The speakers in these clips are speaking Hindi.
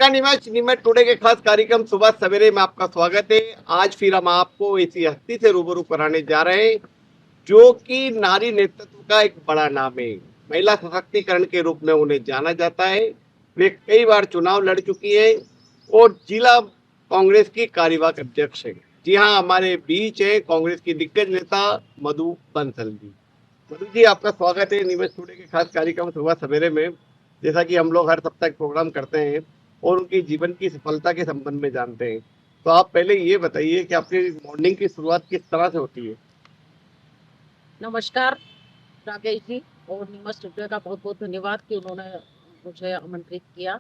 नमस्कार निमेश, निमेश टुडे के खास कार्यक्रम सुबह सवेरे में आपका स्वागत है। आज फिर हम आपको ऐसी हस्ती से रूबरू कराने जा रहे हैं जो कि नारी नेतृत्व का एक बड़ा नाम है। महिला सशक्तिकरण के रूप में उन्हें जाना जाता है। वे कई बार चुनाव लड़ चुकी है और जिला कांग्रेस की कार्यवाहक अध्यक्ष है। जी हाँ, हमारे बीच है कांग्रेस की दिग्गज नेता मधु बंसल जी। मधु जी, आपका स्वागत है निमेश टुडे के खास कार्यक्रम सुबह सवेरे में। जैसा कि हम लोग हर सप्ताह एक प्रोग्राम करते हैं और उनकी जीवन की सफलता के संबंध में जानते हैं, तो आप पहले ये बताइए कि आपकी मॉर्निंग की शुरुआत किस तरह से होती है। नमस्कार राकेश जी और नीमच स्टूडियो का बहुत बहुत धन्यवाद कि उन्होंने मुझे आमंत्रित किया।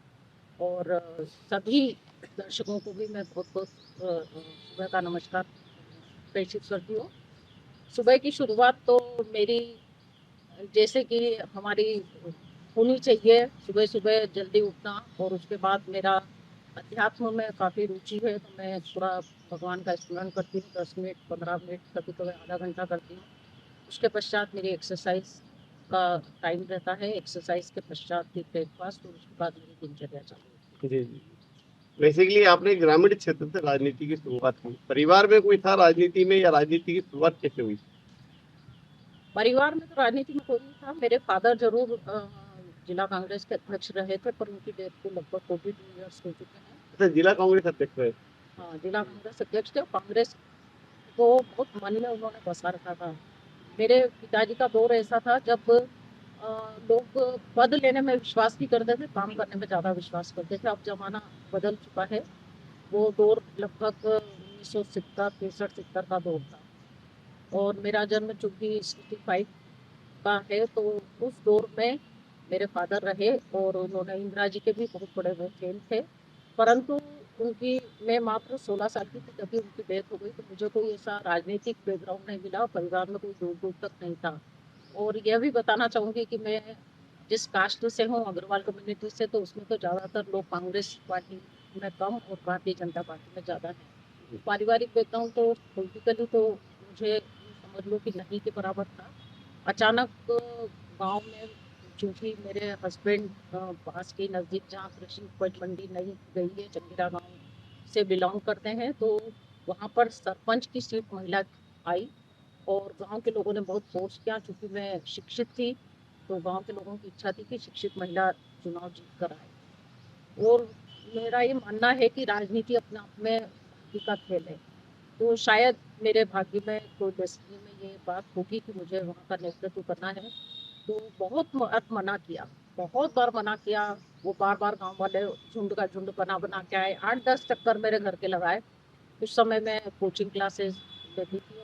और सभी दर्शकों को भी मैं बहुत बहुत सुबह का नमस्कार प्रेषित करती हूँ। सुबह की शुरुआत तो मेरी जैसे कि हमारी होनी चाहिए, सुबह सुबह जल्दी उठना। और उसके बाद मेरा अध्यात्म में काफ़ी रुचि है, तो मैं पूरा भगवान का स्मरण करती हूँ। 10 मिनट 15 मिनट कभी कभी आधा घंटा करती हूँ। उसके पश्चात मेरी एक्सरसाइज का टाइम रहता है। एक्सरसाइज के पश्चात फिर ब्रेकफास्ट और उसके बाद मेरी दिनचर्या चालू होती है। जी जी। बेसिकली आपने ग्रामीण क्षेत्र से राजनीति की शुरुआत की। परिवार में कोई था राजनीति में या राजनीति की शुरुआत कैसे हुई? परिवार में तो राजनीति में कोई नहीं था। मेरे फादर जरूर जिला कांग्रेस के अध्यक्ष रहे थे, पर उनकी डेथ को लगभग 42 ईयर्स हो चुके हैं। अच्छा, जिला कांग्रेस अध्यक्ष है। हाँ, जिला कांग्रेस अध्यक्ष थे। कांग्रेस को बहुत मन में उन्होंने बसा रखा था। मेरे पिताजी का दौर ऐसा था जब लोग पद लेने में विश्वास नहीं करते थे, काम करने में ज़्यादा विश्वास करते थे। अब जमाना बदल चुका है। वो दौर लगभग 1970 63 का दौर था। और मेरा जन्म चूंकि 65 का है, तो उस दौर में मेरे फादर रहे और उन्होंने इंदिरा जी के भी बहुत बड़े वो फैन थे। परंतु उनकी मैं मात्र 16 साल की थी तभी उनकी डेथ हो गई। तो मुझे कोई ऐसा राजनीतिक बैकग्राउंड नहीं मिला, परिवार में कोई दूर दूर तक नहीं था। और यह भी बताना चाहूँगी कि मैं जिस कास्ट से हूँ, अग्रवाल कम्युनिटी से, तो उसमें तो ज़्यादातर लोग कांग्रेस पार्टी में कम और भारतीय जनता पार्टी में ज़्यादा है। पारिवारिक बैकग्राउंड तो पॉलिटिकली तो मुझे यूँ समझ लो कि नहीं के बराबर था। अचानक गांव में, चूंकि मेरे हस्बैंड पास के नज़दीक जहाँ कृषि उपज मंडी नई गई है, चंगेरा गांव से बिलोंग करते हैं, तो वहाँ पर सरपंच की सीट महिला आई। और गांव के लोगों ने बहुत फोर्स किया। चूंकि मैं शिक्षित थी, तो गांव के लोगों की इच्छा थी कि शिक्षित महिला चुनाव जीत कर आए। और मेरा ये मानना है कि राजनीति अपने आप में भाग्य का खेल है। तो शायद मेरे भाग्य में, कोई डेस्टिनी में ये बात होगी कि मुझे वहाँ का नेतृत्व करना है। तो बहुत मना किया, बहुत बार मना किया। वो बार बार गांव वाले झुंड का झुंड बना बना के आए, 8 10 चक्कर मेरे घर के लगाए। उस समय मैं कोचिंग क्लासेस लेती थी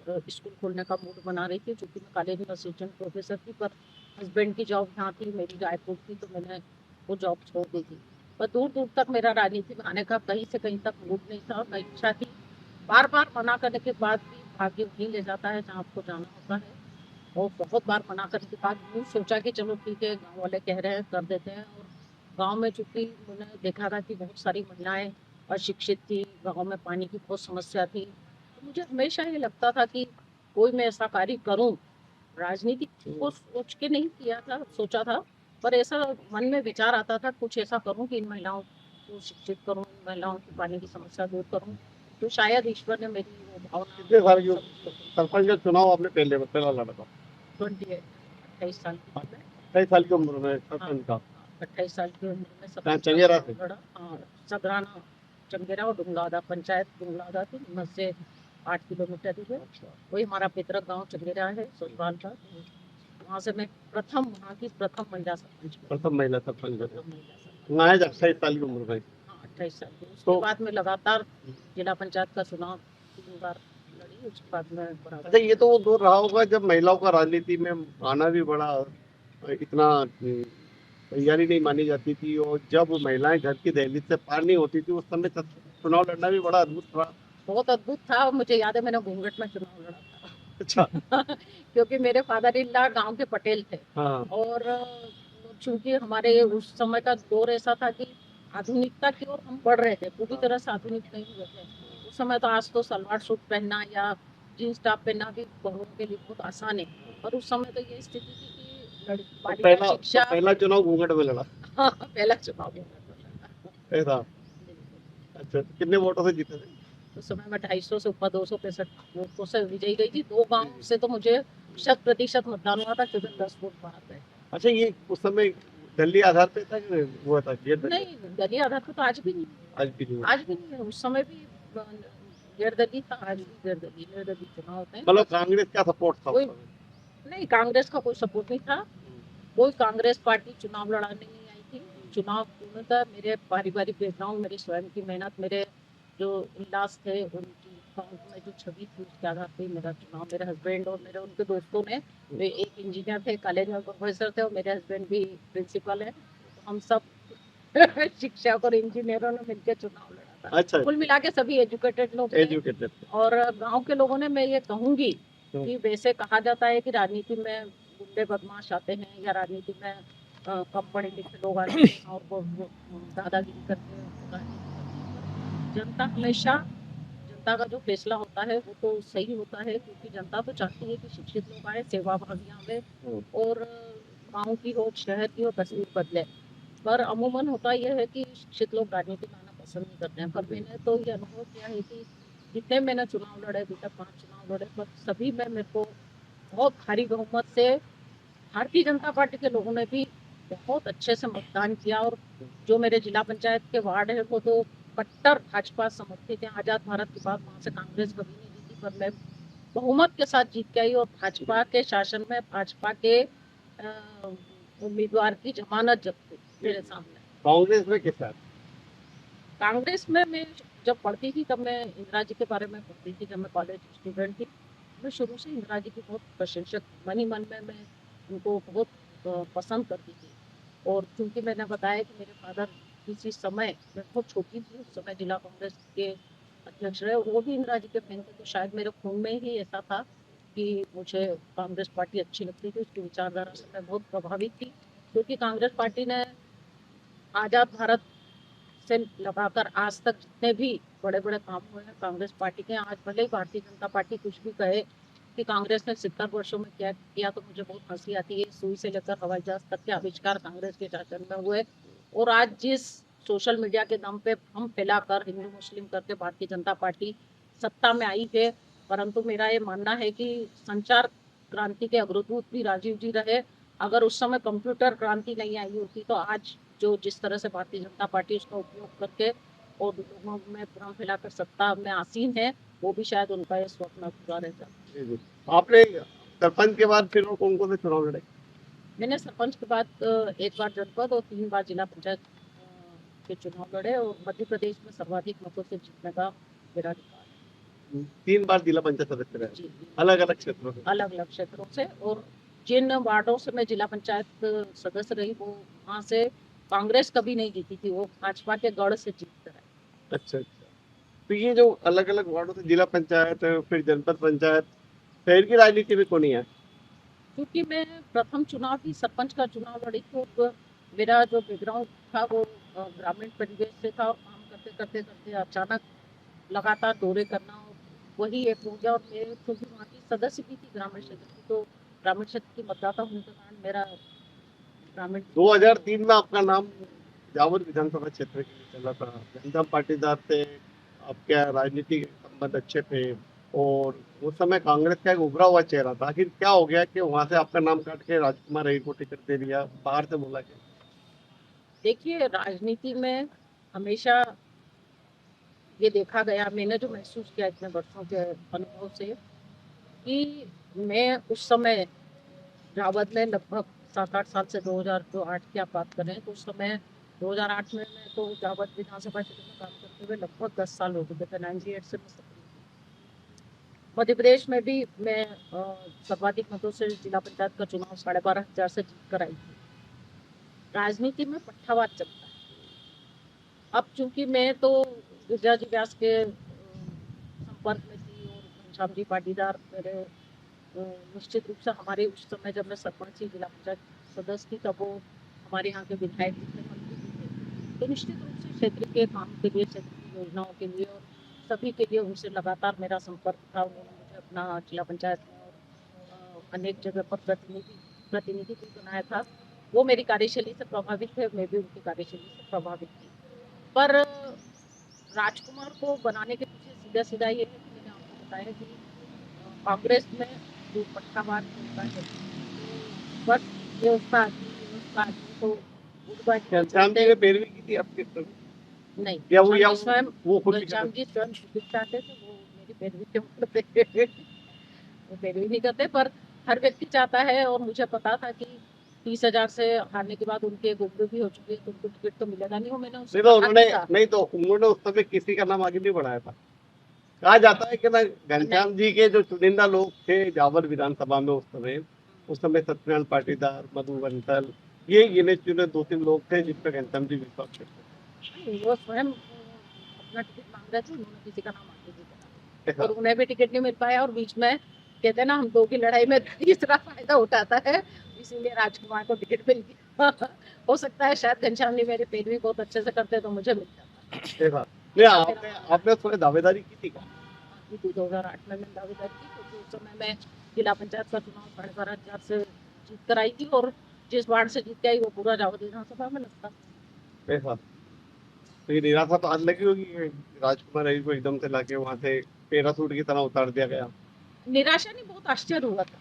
और स्कूल खोलने का मूड बना रही थी, क्योंकि मैं कॉलेज में असिस्टेंट प्रोफेसर थी। पर हस्बैंड की जॉब यहाँ थी, मेरी रायपुर थी, तो मैंने वो जॉब छोड़ दी थी। पर दूर दूर तक मेरा राजनीति में आने का कहीं से कहीं तक मूड नहीं था, न इच्छा थी। बार बार मना करने के बाद भी भाग्य वहीं ले जाता है जहाँ आपको जाना होता है। और बहुत बार मना करने के बाद यूँ सोचा कि चलो ठीक है, गाँव वाले कह रहे हैं कर देते हैं। और गाँव में चूंकि मैंने देखा था कि बहुत सारी महिलाएं अशिक्षित थी, गाँव में पानी की बहुत समस्या थी, तो मुझे हमेशा ये लगता था कि कोई मैं ऐसा कार्य करूं। राजनीति को सोच के नहीं किया था, सोचा था, पर ऐसा मन में विचार आता था कुछ ऐसा करूं कि इन महिलाओं को शिक्षित करूं, इन महिलाओं की पानी की समस्या दूर करूं। तो शायद ईश्वर ने मेरी वो भावना कितने साल की सब सरपंच का चुनाव आपने पहला लड़ा था? 28 28 साल की थी मैं। 28 साल की उम्र में हाँ, सरपंच का? 28 साल की उम्र में कहाँ, सरपंच का चंगेरा से? चुनाव लड़ा। हाँ, सगराना, चंगेरा और डुंगलादा पंचायत, डुंगलादा थी नीमच से 8 किलोमीटर ही है। अच्छा। वही हमारा पितरक गांव चंगेरा है, ससुराल का। वहाँ से मैं प्रथम, वहाँ की प्रथम महिला सरपंच बनी। प्रथम महिला सरपंच बने। प्रथम महिला सरपंच। महज 28 साल की उम्र में। हाँ, 28 साल की। उसके तो बाद में लगातार जिला पंचायत का चुनाव 3 बार लड़ी। उसके बाद में अच्छा, बराबर ये तो वो दौर रहा होगा जब महिलाओं का राजनीति में आना भी बड़ा इतना तैयारी नहीं मानी जाती थी, और जब महिलाएं घर की दहलीज से पार नहीं होती थी, उस समय चुनाव लड़ना भी बड़ा अद्भुत था। बहुत अद्भुत था। और मुझे याद है मैंने घूंघट में चुनाव लड़ा अच्छा। था। क्योंकि मेरे फादर इन लॉ गाँव के पटेल थे। हाँ। और चूंकि हमारे उस समय का दौर ऐसा था कि आधुनिकता की ओर हम बढ़ रहे थे, पूरी तरह से आधुनिक नहीं हुए थे। उस समय तो, आज तो सलवार सूट पहनना या जीन्स टॉप पहनना भी बहुओं के लिए बहुत आसान है। पर उस समय तो ये स्थिति थी कि तो बालिका पहला शिक्षा। चुनाव घूंघट में लड़ा। हाँ, पहला चुनाव। ऐसा। बिल्कुल। अच्छा, तो कितने वोटों से जीते थे? उस समय मैं 250 से ऊपर 265 वोटों से विजयी गई थी। 2 गाँव जी। से तो मुझे 100% मतदान हुआ था, केवल 10 वोट बाहर गए। अच्छा, ये उस समय दलीय आधार पे था कि हुआ था ये दलीय? नहीं, दलीय आधार पे तो आज भी नहीं है। आज भी नहीं हुआ। आज भी नहीं है, उस समय भी निर्दलीय था, आज भी निर्दलीय चुनाव होते हैं। मतलब बस कांग्रेस का सपोर्ट था उस कोई समय? नहीं, कांग्रेस का कोई सपोर्ट नहीं था। कोई कांग्रेस पार्टी चुनाव लड़ाने नहीं आई थी। चुनाव पूर्णतः मेरे पारिवारिक बैकग्राउंड, मेरी स्वयं की मेहनत, मेरे जो इन-लॉज़ थे उनकी गाँव में जो छवि थी उसके आधार पे ही मेरा चुनाव, मेरे हस्बैंड और मेरे उनके दोस्तों ने, वे एक इंजीनियर थे, कॉलेज में प्रोफेसर थे और मेरे हस्बैंड भी प्रिंसिपल हैं। तो हम सब शिक्षक और इंजीनियरों ने मिलकर चुनाव लड़ा था। अच्छा, कुल मिला के सभी एजुकेटेड लोग थे। एजुकेटेड थे। और गाँव के लोगों ने, मैं ये कहूँगी हम्म। कि वैसे कहा जाता है कि राजनीति में गुंडे बदमाश आते हैं या राजनीति में कम पढ़े लिखे लोग आते हैं और वो दादागिरी करके राजनीति करते हैं, पर जनता हमेशा, जनता का जो फैसला होता है वो तो सही होता है, क्योंकि जनता तो चाहती है कि शिक्षित लोग आए, सेवाभावी आवे हम्म। और गाँव की हो, शहर की हो, तस्वीर बदले। पर अमूमन होता यह है कि शिक्षित लोग राजनीति में आना पसंद नहीं करते हैं। पर मैंने तो ये अनुभव किया है कि जितने मैंने चुनाव लड़े, अभी तक 5 चुनाव लड़े, पर सभी में मेरे को बहुत भारी बहुमत से भारतीय जनता पार्टी के लोगों ने भी बहुत अच्छे से मतदान किया। और जो मेरे जिला पंचायत के वार्ड है वो तो कट्टर भाजपा समर्थित है। आजाद भारत के बाद वहाँ से कांग्रेस कभी नहीं जीती, पर मैं बहुमत के साथ जीत के आई और भाजपा के शासन में भाजपा के उम्मीदवार की जमानत जब्त हुई मेरे सामने। कांग्रेस में किस साथ? कांग्रेस में मैं जब पढ़ती थी तब मैं इंदिरा जी के बारे में पढ़ती थी, जब मैं कॉलेज स्टूडेंट थी। मैं शुरू से इंदिरा जी की बहुत प्रशंसक, मन ही मन में मैं उनको बहुत पसंद करती थी। और चूंकि मैंने बताया कि मेरे फादर किसी समय, मैं बहुत छोटी थी उस समय, जिला कांग्रेस के अध्यक्ष रहे और वो भी इंदिरा जी के फैन थे, तो शायद मेरे खून में ही ऐसा था कि मुझे कांग्रेस पार्टी अच्छी लगती थी, उसकी विचारधारा से मैं बहुत प्रभावित थी। क्योंकि कांग्रेस पार्टी ने आज़ाद भारत से लगाकर आज तक जितने भी बड़े-बड़े काम हुए हैं कांग्रेस पार्टी के। आज भले ही भारतीय जनता पार्टी कुछ भी कहे कि कांग्रेस ने 70 वर्षों में क्या किया, तो मुझे बहुत हँसी आती है। सुई से लेकर हवाई जहाज तक के आविष्कार कांग्रेस के शासन में हुए। और आज जिस सोशल मीडिया के दम पे भ्रम फैलाकर हिंदू मुस्लिम करके भारतीय जनता पार्टी सत्ता में आई है, परंतु मेरा ये मानना है कि संचार क्रांति के अग्रदूत भी राजीव जी रहे। अगर उस समय कंप्यूटर क्रांति नहीं आई होती तो आज जो जिस तरह से भारतीय जनता पार्टी उसका उपयोग करके और लोगों में भ्रम फैलाकर सत्ता में आसीन है, वो भी शायद उनका ये स्वप्न पूरा रह जाता। जी, जी। आपने सरपंच के बाद फिर और कौन-कौन से चुनाव लड़े? मैंने सरपंच के बाद एक बार जनपद और 3 बार जिला पंचायत के चुनाव लड़े और मध्य प्रदेश में सर्वाधिक मतों से जीतने का मेरा रिकॉर्ड है। 3 बार जिला पंचायत सदस्य रहे, जी, जी। अलग-अलग क्षेत्रों से। अलग-अलग क्षेत्रों से। और जिन वार्डों से मैं जिला पंचायत सदस्य रही, वो वहाँ से कांग्रेस कभी नहीं जीती थी, वो भाजपा के गढ़ से जीत कर आई। अच्छा, अच्छा। तो ये जो अलग-अलग वार्डों से जिला पंचायत, फिर जनपद पंचायत, शहर की राजनीति में कौन नहीं है? क्योंकि मैं प्रथम चुनाव ही सरपंच का चुनाव लड़ी थी और मेरा जो बैकग्राउंड था वो ग्रामीण परिवेश से था और काम करते अचानक लगातार दौरे करना और वही एक हो गया। और मैं क्योंकि वहाँ की सदस्य भी थी ग्रामीण क्षेत्र की, तो ग्रामीण क्षेत्र की मतदाता होने के कारण मेरा ग्रामीण 2003 में आपका नाम जावद विधानसभा क्षेत्र के लिए चला था। जनता पाटीदार से आपके राजनीतिक संबंध अच्छे थे और उस समय कांग्रेस का एक उभरा हुआ चेहरा था। आखिर क्या हो गया कि वहाँ से आपका नाम काट के राजकुमार रही को टिकट दे दिया, बाहर से बोला के? देखिए, राजनीति में हमेशा ये देखा गया, मैंने जो महसूस किया इतने वर्षों के अनुभव से, कि मैं उस समय रावत में लगभग 7-8 साल से 2008 की आप बात कर रहे हैं, तो उस समय 2008 में मैं तो जावत विधानसभा क्षेत्र में काम करते हुए लगभग 10 साल हो चुके थे। 98 से मैं सक्रिय थी। मध्य प्रदेश में भी मैं सर्वाधिक मतों से जिला पंचायत का चुनाव 12,500 से जीत कर आई थी। राजनीति में पट्टावाद चलता है। अब चूंकि मैं तो गिरिजा जी व्यास के संपर्क में थी और घनश्याम जी पाटीदार मेरे निश्चित रूप से हमारे उस समय जब मैं सरपंच थी, जिला पंचायत सदस्य थी, तब वो हमारे यहाँ के विधायक भी थे, मंत्री भी थे। तो निश्चित रूप से क्षेत्र के काम के लिए, क्षेत्र की योजनाओं के लिए और सभी के लिए उनसे लगातार मेरा संपर्क था। उन्होंने मुझे अपना जिला पंचायत में और अनेक जगह पर प्रतिनिधि भी बनाया था। वो मेरी कार्यशैली से प्रभावित थे, मैं भी उनकी कार्यशैली से प्रभावित थी। पर राजकुमार को बनाने के पीछे सीधा सीधा ये है कि मैंने आपको बताया कि कांग्रेस में जो पट्टावाद होता है, तो बस ये उसका आदमी तो गुटबाजी के घनश्याम जी चलते ने पैरवी की थी आपके प्रति? नहीं, या वो घनश्याम जी स्वयं वो खुद भी घनश्याम करते जी स्वयं टिकट चाहते थे, वो मेरी पैरवी क्यों करते वो पैरवी नहीं करते, पर हर व्यक्ति चाहता है और मुझे पता था कि 30,000 से हारने के बाद उनकी एक उम्र भी हो चुकी है, तो उनको टिकट तो मिलेगा नहीं, वो मैंने उनसे नहीं तो कहा भी था। नहीं तो उन्होंने उस समय किसी का नाम आगे नहीं बढ़ाया था। कहा जाता है कि ना घनश्याम जी के जो चुनिंदा लोग थे जावर विधानसभा में उस समय सत्यनारायण पाटीदार, मधु बंसल, ये गिने चुने 2-3 लोग थे जिन पे घनश्याम जी विश्वास करते नहीं, वो स्वयं अपना टिकट मांग रहे थे, उन्होंने किसी का नाम आगे नहीं थे। बढ़ाया और उन्हें भी टिकट नहीं मिल पाया, और बीच में कहते हैं ना, हम दो की लड़ाई में तीसरा फायदा उठाता है, इसीलिए राजकुमार को टिकट मिल गया। हो सकता है शायद घनश्याम जी मेरी पैरवी बहुत अच्छे से करते तो मुझे मिल जाता। देखा नहीं ऐसा मेरा आपने मानना आपने थोड़ी दावेदारी की थी क्या? है कि 2008 में मैंने दावेदारी की, क्योंकि उस समय मैं जिला पंचायत का चुनाव 12,500 से जीत कर आई थी, और जिस वार्ड से जीत के आई वो पूरा जावद विधानसभा में लगता। देखा तो ये निराशा तो आज लगी होगी कि राजकुमार राय को एकदम से लाके वहां से पैराशूट की तरह उतार दिया गया। निराशा नहीं, बहुत आश्चर्य हुआ था।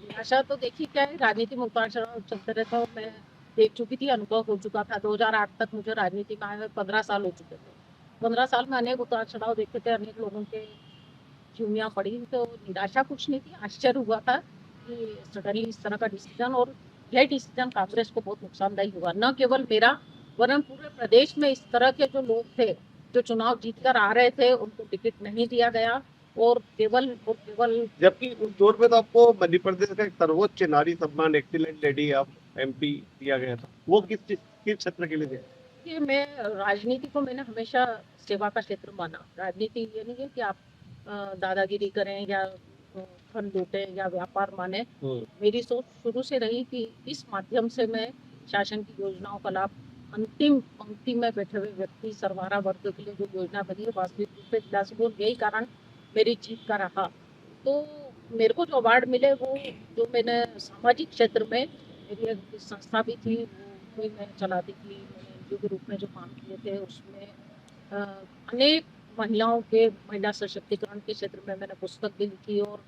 निराशा तो देखिए क्या है, राजनीति में उतार चढ़ाव चलते रहता है, और मैं देख चुकी थी, अनुभव हो चुका था। 2008 तक मुझे राजनीति में आए हुए 15 साल हो चुके थे। 15 साल में अनेक उतार चढ़ाव देखे थे, अनेक लोगों के चूमियां पड़ी, तो निराशा कुछ नहीं थी, आश्चर्य हुआ था कि सडनली इस तरह का डिसीजन, और यह डिसीजन कांग्रेस को बहुत नुकसानदायी हुआ, न केवल मेरा वरन पूरे प्रदेश में। इस तरह के जो लोग थे जो चुनाव जीत कर आ रहे थे, उनको टिकट नहीं दिया गया, और केवल जबकि उस दौर पे तो आपको मध्य प्रदेश का एक सर्वोच्च नारी सम्मान एक्सीलेंट लेडी ऑफ एमपी दिया गया था। वो किस क्षेत्र के लिए दिया? कि मैं राजनीति को मैंने हमेशा सेवा का क्षेत्र माना। राजनीति ये नहीं है कि आप दादागिरी करें या धन लूटें या व्यापार माने। मेरी सोच शुरू से रही कि इस माध्यम से मैं शासन की योजनाओं का लाभ अंतिम पंक्ति में बैठे हुए व्यक्ति, सर्वहारा वर्ग के लिए जो योजना बनी है, वास्तविक रूप में बिलासपुर, यही कारण मेरी जीत का रहा। तो मेरे को जो अवार्ड मिले, वो जो मैंने सामाजिक क्षेत्र में, मेरी एक संस्था भी थी, वो भी मैं चलाती थी, मैंने एनजीओ के रूप में जो काम किए थे उसमें अनेक महिलाओं के महिला सशक्तिकरण के क्षेत्र में मैंने पुस्तक भी लिखी, और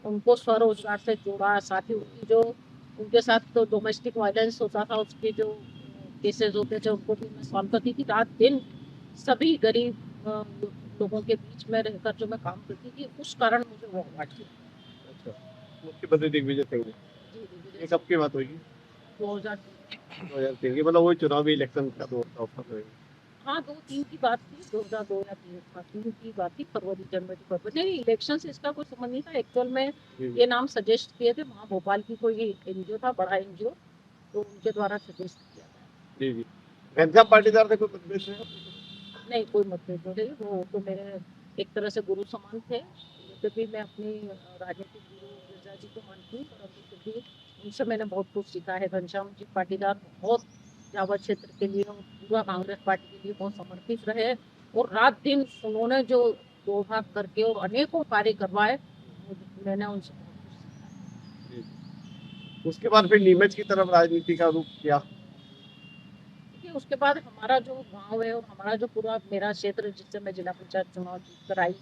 उनको स्वरोजगार से जोड़ा। साथ ही उनके साथ तो डोमेस्टिक वायलेंस होता था, उसके जो केसेस होते थे उनको भी मैं सॉल्व करती थी, रात दिन सभी गरीब लोगों के बीच में रहकर जो मैं काम करती थी, उस कारण मुझे वो अवार्ड मिला। अच्छा, मुख्यमंत्री दिग्विजय सिंह ने जी, ये कब की बात होगी? 2003। 2003 की, मतलब वही चुनावी इलेक्शन का दौर था उस समय। हाँ, 2-3 की बात थी, 2002 या 3 की बात थी, फरवरी। नहीं, इलेक्शन से इसका कोई संबंध नहीं था। एक्चुअल में ये नाम सजेस्ट किए थे, वहाँ भोपाल की कोई एनजीओ था, बड़ा एनजीओ, तो उनके द्वारा सजेस्ट किया था। जी जी। घनश्याम पाटीदार से कोई मतभेद है? नहीं, कोई मतभेद नहीं रही, वो तो मेरे एक तरह से गुरु समान थे। यद्यपि मैं अपनी राजनीतिक गुरु गिरिजा जी को मानती हूँ, परंतु फिर भी उनसे मैंने बहुत कुछ सीखा है। घनश्याम जी पाटीदार बहुत जावद क्षेत्र के लिए और पूरा कांग्रेस पार्टी के लिए बहुत समर्पित रहे, और रात दिन उन्होंने जो दो भाग करके और अनेकों कार्य करवाए, मैंने उनसे बहुत कुछ सीखा है। उसके बाद फिर नीमच की तरफ राजनीति का रुख किया। देखिए, उसके बाद हमारा जो गांव है और हमारा जो पूरा मेरा क्षेत्र, जिससे मैं जिला पंचायत चुनाव जीत कर आई,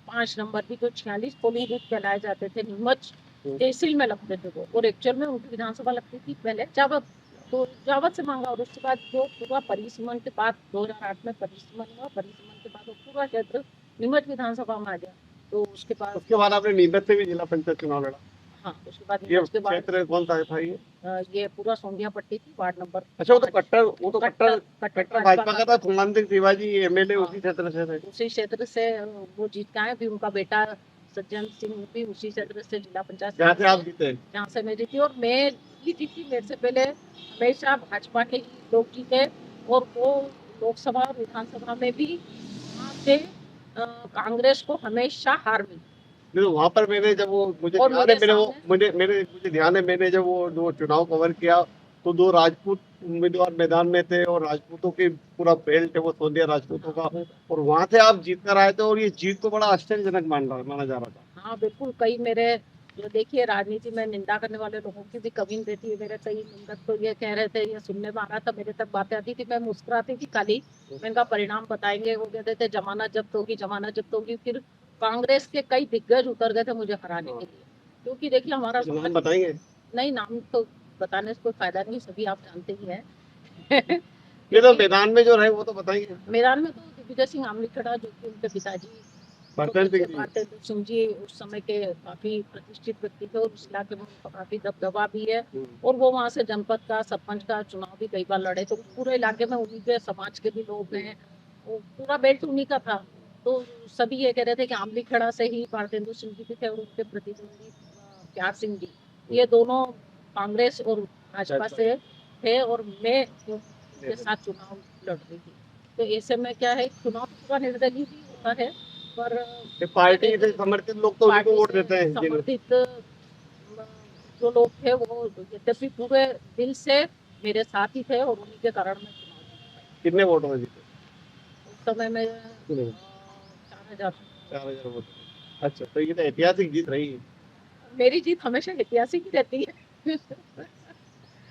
5 नंबर की जो 46 पोलिंग बूथ कहलाए जाते थे, नीमच तहसील में लगते थे वो, और एक्चुअल में उनकी विधानसभा लगती थी पहले जावद, तो जावद से मांगा, और उसके बाद जो पूरा परिसीमन के बाद 2008 में परिसीमन हुआ, परिसीमन के बाद वो पूरा क्षेत्र नीमच विधानसभा में आ गया। तो उसके बाद आपने नीमच से भी जिला पंचायत चुनाव लड़ा? हाँ, उसके बाद ये नीमच के बाद क्षेत्र कौन सा था ये? ये पूरा सोंधिया पट्टी थी, वार्ड नंबर। अच्छा, वो तो कट्टर भाजपा का था। सुमन सिंह तिवारी एमएलए हाँ, उसी क्षेत्र से थे। उसी क्षेत्र से वो जीत के आए, भी उनका बेटा सज्जन सिंह भी उसी क्षेत्र से जिला पंचायत जहाँ से आप जीते? जहाँ से मैं जीती, और मैं ही जीती। मेरे से पहले हमेशा भाजपा के ही लोग जीते, और वो लोकसभा और विधानसभा में भी वहाँ से कांग्रेस को हमेशा हार मिली। नहीं, वहाँ पर मैंने जब वो मुझे और ध्यान है, मेरे मुझे ध्यान है, मैंने जब वो चुनाव कवर किया तो 2 राजपूत उम्मीदवार मैदान में थे, और राजपूतों की पूरा बेल्ट है वो सोंधिया राजपूतों का, और वहाँ से आप जीत कर आए थे, और ये जीत तो बड़ा आश्चर्यजनक माना जा रहा था। हाँ, बिल्कुल। कई मेरे जो देखिए राजनीति में निंदा करने वाले लोगों की भी कमी नहीं रहती है। मेरे कई निंदक तो ये कह रहे थे, ये सुनने में आ रहा था, मेरे तक बातें आती थी, मैं मुस्कुराती थी खाली। मैं इनका परिणाम बताएंगे, वो कहते थे जमानत जब्त होगी, जमानत जब्त होगी। फिर कांग्रेस के कई दिग्गज उतर गए थे मुझे हराने के लिए, क्योंकि देखिए हमारा कुछ नाम समाज, बताएंगे? नहीं नाम तो बताने से कोई फायदा नहीं, सभी आप जानते ही हैं। ये तो लेकिन मैदान में जो रहे वो तो बताएंगे। मैदान में तो दिग्विजय सिंह आमलीखड़ा, जो कि उनके पिताजी बर्तन सिंह जी। भारतेंदु सिंह जी उस समय के काफी प्रतिष्ठित व्यक्ति थे, और उस इलाके में उनका काफी दबदबा भी है। और वो वहाँ से जनपद का सरपंच का चुनाव भी कई बार लड़े, तो पूरे इलाके में उन्हीं के समाज के भी लोग हैं, वो पूरा बेल्ट उन्हीं का था। तो सभी ये कह रहे थे कि आमलीखड़ा से ही भारतेंदु सिंह जी भी थे, और उनके प्रतिद्वंदी प्यार सिंह जी, ये दोनों कांग्रेस और भाजपा से थे, और मैं उनके साथ चुनाव लड़ रही थी। तो ऐसे में क्या है, चुनाव तो पूरा निर्दलीय ही होता है, पर ये पार्टी से समर्थित लोग तो उन्हीं को पार्टी वोट से देते हैं समर्थित जो लोग थे वो यद्यपि पूरे दिल से मेरे साथ ही थे, और उन्हीं के कारण मैं चुनाव जीत पाई। कितने वोट में जीते? उस समय में 4000। 4000 वोट। अच्छा, तो ये तो ऐतिहासिक जीत रही है। मेरी जीत हमेशा ऐतिहासिक ही रहती है।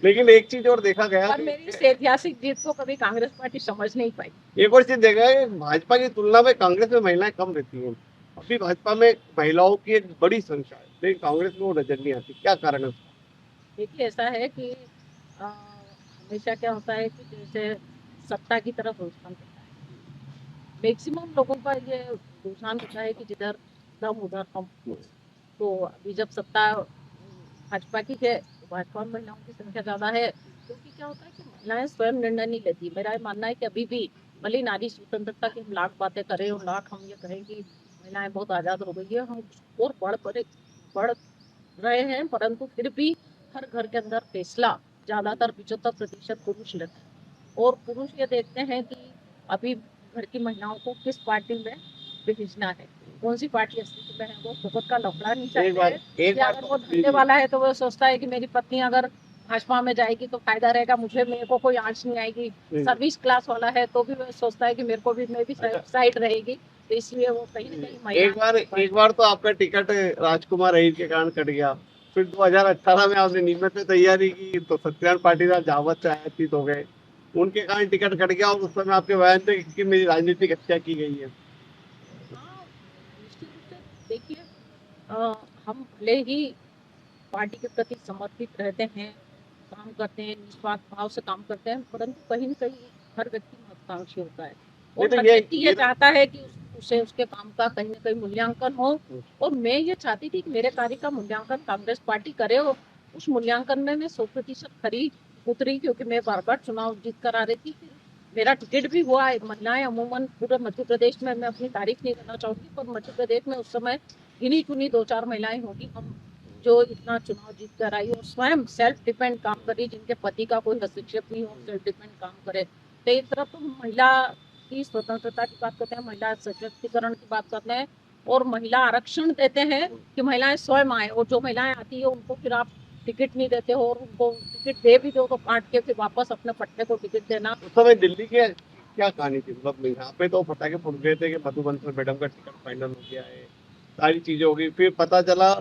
लेकिन एक चीज और देखा गया पर मेरी इस ऐतिहासिक जीत को कभी कांग्रेस पार्टी समझ नहीं पाई। एक और चीज देखा है, भाजपा की तुलना में कांग्रेस में महिलाएं कम रहती हैं। अभी भाजपा में महिलाओं की एक बड़ी संख्या है, लेकिन कांग्रेस में वो नजर नहीं आती। क्या कारण है उसका? देखिए ऐसा है कि हमेशा क्या होता है कि जैसे सत्ता की तरफ रुझान होता है, मैक्सिमम लोगों का ये रुझान होता है कि जिधर दम उधर हम। तो अभी जब सत्ता भाजपा की है, तो भाजपा में महिलाओं की संख्या ज्यादा है, क्योंकि क्या होता है कि महिलाएं स्वयं निर्णय नहीं लेती। मेरा ये मानना है कि अभी भी भले ही नारी स्वतंत्रता की हम लाख बातें करें, और लाख हम ये कहें कि महिलाएं बहुत आजाद हो गई है, हम और बढ़ रहे हैं, परंतु फिर भी हर घर के अंदर फैसला ज्यादातर 75% पुरुष लेते हैं, और पुरुष ये देखते हैं कि अभी घर की महिलाओं को किस पार्टी में भेजना है, कौन सी पार्टी अस्तित्व में है। वो फुकट का लफड़ा नहीं चाहते हैं, या अगर वो धंधे वाला है तो वो सोचता है कि मेरी पत्नी अगर भाजपा में जाएगी तो फायदा रहेगा, मुझे मेरे को कोई आंच नहीं आएगी। सर्विस क्लास वाला है तो भी वो सोचता है कि मेरे को भी मेरी साइड रहेगी, तो इसलिए वो कहीं ना कहीं एक बार तो आपका टिकट राजकुमार अहिर के कारण कट गया। फिर 2018 में आपने नीमच में तैयारी की तो सत्यनारायण पाटीदार जावत से आयातित हो गए, उनके कारण टिकट कट गया, और उस समय आपके बयान थे कि मेरी राजनीतिक हत्या की गई है। हाँ, निश्चित रूप से देखिए, अ, हम भले ही पार्टी के प्रति समर्पित रहते हैं, काम करते हैं, निस्वार्थ भाव से काम करते हैं, परंतु कहीं न कहीं हर व्यक्ति महत्वाकांक्षी होता है, नहीं और तो हर व्यक्ति ये चाहता है कि उसे उसके काम का कहीं न कहीं मूल्यांकन हो। और मैं ये चाहती थी कि मेरे कार्य का मूल्यांकन कांग्रेस पार्टी करे, और उस मूल्यांकन में मैं 100% खरी उतरी, क्योंकि मैं बार-बार चुनाव जीत कर आ रही थी। फिर मेरा टिकट भी हुआ है। महिलाएं अमूमन पूरे मध्य प्रदेश में, मैं अपनी तारीफ नहीं करना चाहूंगी, पर मध्य प्रदेश में उस समय गिनी चुनी 2-4 महिलाएं होगी हम जो इतना चुनाव जीत कर आई, और स्वयं सेल्फ डिपेंड काम करी, जिनके पति का कोई हस्तक्षेप नहीं हो, सेल्फ डिपेंड काम करे। तो एक तरफ तो हम महिला की स्वतंत्रता की बात करते हैं, महिला सशक्तिकरण की बात करते हैं, और महिला आरक्षण देते हैं कि महिलाएं स्वयं आए, और जो महिलाएं आती है उनको फिर आप टिकट नहीं देते हो, और उनको टिकट दे भी दो तो काट के फिर वापस अपने पट्टे को टिकट देना। उस समय दिल्ली के क्या कहानी थी? मतलब यहाँ पे तो पटाखे फूट गए थे कि मधुबंसल मैडम का टिकट फाइनल हो गया है, सारी चीजें हो गई। फिर पता चला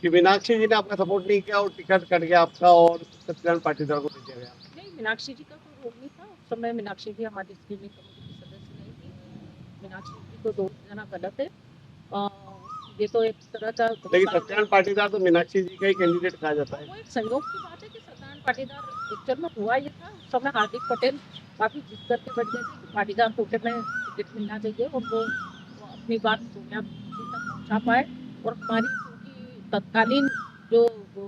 कि मीनाक्षी जी ने आपका सपोर्ट नहीं किया और टिकट कट गया आपका, और सत्यनारायण पाटीदार को दे दिया गया। नहीं, मीनाक्षी जी का कोई रोल नहीं था उस समय। मीनाक्षी जी हमारी स्क्रीनिंग कमेटी की सदस्य नहीं थी। मीनाक्षी जी को दोष देना गलत है। अ, ये तो एक तरह का लेकिन सत्यनारायण पाटीदार तो मीनाक्षी जी का ही कैंडिडेट कहा जाता है। वो एक संयोग की बात है कि सत्यनारायण पाटीदार पिक्चर में हुआ ये था। उस समय हार्दिक पटेल काफी जिद करके बैठ गए थे कि पाटीदार कोटे में टिकट मिलना चाहिए, और वो अपनी बात सोनिया जी तक पहुंचा पाए। और हमारी क्योंकि तत्कालीन जो वो